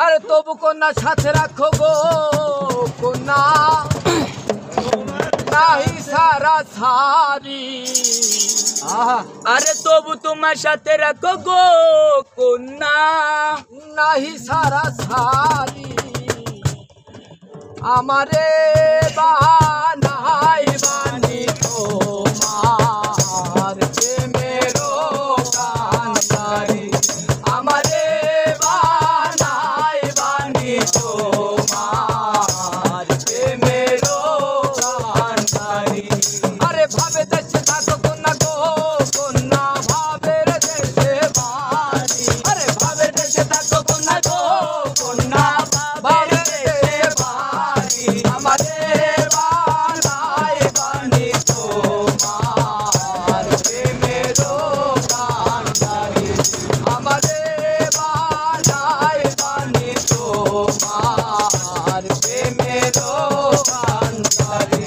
আরে তবু কন্যা সাথে রাখো গো কন্যা নাহি সারা সারি আরে তবু তোমার সাথে রাখো গো কন্যা নাহি সারা সারি আমারে বাহানাই বানি তোমার প্রেমেরো কান্ডারি আমারে বাহানাই বানি তোমার প্রেমেরো কান্ডারি আরে ভাবে দেশে থাকো কন্যা গো কন্যা ভাবের দেশে বাড়ি আরে ভাবে দেশে থাকো কন্যা গো কন্যা ভাবের দেশে বাড়ি আমারে বানাই বানি তোমার প্রেমেরো কান্ডারি আমারে বানাই বানি তোমার প্রেমেরো কান্ডারি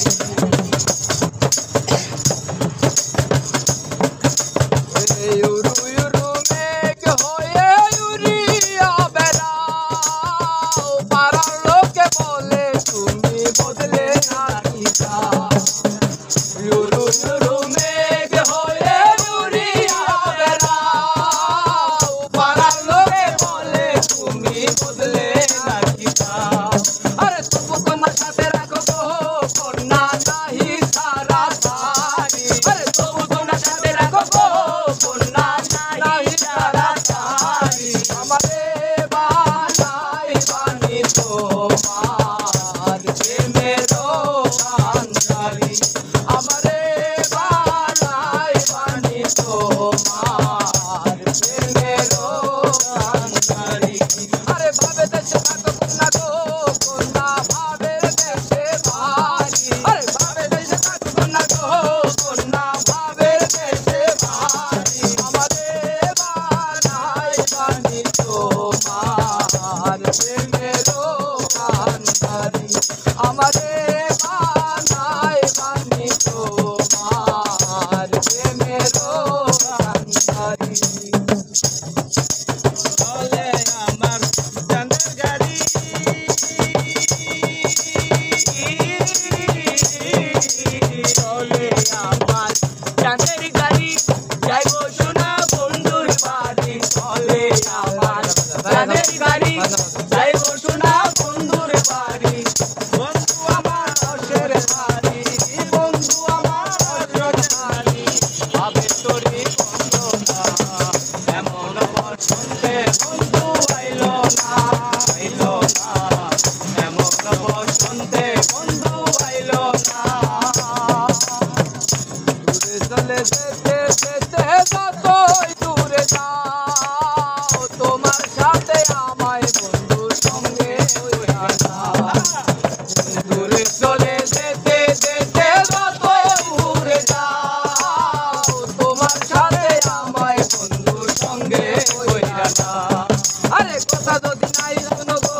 ইউরু ইউরু মেঘ হয়ে ইউরিয়া বেড়াও পাড়ার লোকে বলে তুমি বদলে নাকি যাও ইউরু ইউরু মেঘ হয়ে ইউরিয়া বেড়াও পাড়ার লোকে বলে তুমি বদলে নাকি যাও আরে তবু কন্যা সাথে রাখো গো কন্যা নাহি সারা সারি আরে তবু কন্যা সাথে রাখো গো কন্যা নাহি সারা সারি আমারে বানাই বানি তোমার প্রেমেরো কান্ডারি আমারে বানাই বানি তোমার প্রেমেরো কান্ডারি আরে ভাবে দেশে থাকো কন্যা গো কন্যা ভাবের দেশে বাড়ি আরে ভাবে দেশে থাকো কন্যা গো কন্যা ভাবের দেশে বাড়ি আমারে বানাই বানি তোমার প্রেমেরো কান্ডারি আমারে বানাই বানি তোমার প্রেমেরো কান্ডারি চলে আমার চাঁদের গাড়ি চলে আমার চাঁদের গাড়ি যাইবো সোনা বন্ধুর বাড়ি চলে আমার চাঁদের গাড়ি যাইবো সোনা বন্ধুর বাড়ি বন্ধু আমার রসের হাড়ি বন্ধু আমার রসের হাড়ি ভাবে তোরে বন্ধনা এমন বসন্তে বন্ধু আইলো না এমন বসন্তে বন্ধু আইলো না দূরে চলে যেতে যেতে যতই দূরে যাও তোমার সাথে আমায় বন্ধুর সঙ্গে হইয়া যাও দূরে চলে যেতে যেতে যতই দূরে যাও তোমার সাথে আমায় বন্ধুর সঙ্গে হইয়া যাও আরে কথা যদি নাই শোনো গো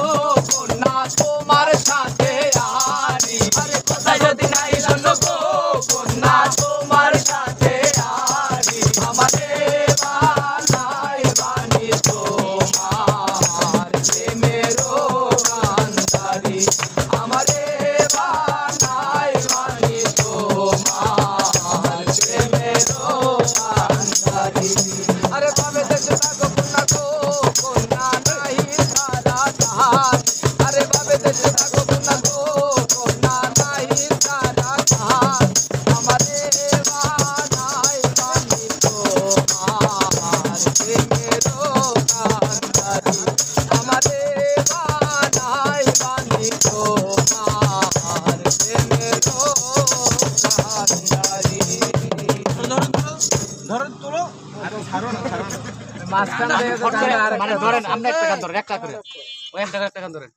কন্যা তোমার সাথে আরি আরে কথা যদি নাই শোনো গো কন্যা তোমার সাথে আরি আমারে বানাই বানি তোমার প্রেমেরো কান্ডারি আমারে বানাই বানি তোমার প্রেমেরো কান্ডারি আরে ভাবে দেশে থাকো কন্যা গো কন্যা নাহি সারা সারি আরে ভাবে দেশে থাকো কন্যা গো কন্যা নাহি সারা সারি আমারে বানাই বানি তোমার প্রেমেরো কান্ডারি আমারে বানাই বানি তোমার প্রেমেরো কান্ডারি ধরেন তুলো আরে ছাড়ো না মাঝখান থেকে মানে ধরেন আমরা একটা গান ধরেন একটা করে ওই একটা গান ধরেন